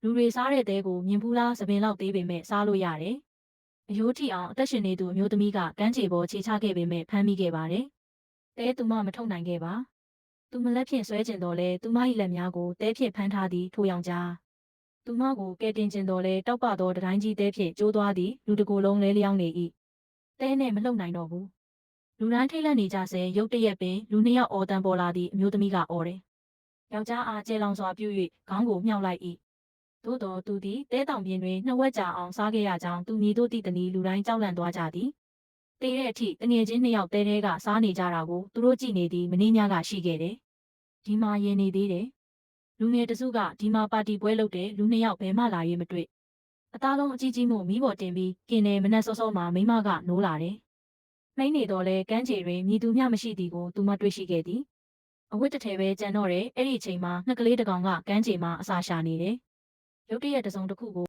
လူတွေစားတဲ့တဲကိုမြင်ဖူးလားသပင်လောက်သေးပေမဲ့စားလို့ရတယ်။အယိုးထိအောင်အသက်ရှင်နေသူအမျိုးသမီးကကမ်းခြေပေါ်ခြေချခဲ့ပေမဲ့ဖမ်းမိခဲ့ပါတယ်။တဲသူမမထုတ်နိုင်ခဲ့ပါ။သူမလက်ဖြင့်ဆွဲကျင်တော်လဲသူမ၏လက်များကိုတဲဖြင့်ဖမ်းထားသည်ထိုယောက်ျား။သူမကိုကဲတင်ကျင်တော်လဲတောက်ပသောတတိုင်းကြီးတဲဖြင့်ကျိုးသွားသည်လူတကိုယ်လုံးလဲလျောင်းနေ၏။တဲနဲ့မလှုပ်နိုင်တော့ဘူး။လူတိုင်းထိတ်လန့်နေကြဆဲရုတ်တရက်ပင်လူနှစ်ယောက်အော်တန်ပေါ်လာသည့်အမျိုးသမီးကအော်တယ်။ယောက်ျားအားကျဲလောင်စွာပြု၍ခေါင်းကိုမြှောက်လိုက်၏။သို့တော်သူသည်တဲတောင်ပြင်တွင်နှစ်ဝက်ကြာအောင်စားခဲ့ရကြောင်းသူမည်တို့သိသည်လူတိုင်းကြောက်လန့်သွားကြသည်။တေးတဲ့အထိတငယ်ချင်းနှစ်ယောက်တဲတဲကစားနေကြတာကိုသူတို့ကြည့်နေသည်မင်းများကရှိခဲ့တယ်။ဒီမှာရင်နေသေးတယ်။လူငယ်တစုကဒီမှာပါတီပွဲလုပ်တဲ့လူနှစ်ယောက်ဘယ်မှလာ၍မတွေ့။အသားလုံးအကြီးကြီးမို့မီးပေါ်တင်ပြီးကင်တယ်မနှက်စောစောမှမိမကနိုးလာတယ်။နှိမ့်နေတော့လဲကမ်းခြေတွင်မြည်သူမျှမရှိသည်ကိုသူမတွေ့ရှိခဲ့သည်။အဝတ်တစ်ထည်ပဲကြံတော့တယ်အဲ့ဒီအချိန်မှာငှက်ကလေးတစ်ကောင်ကကမ်းခြေမှာအစာရှာနေတယ်။ရုတ်တရက်တစုံတစ်ခုကို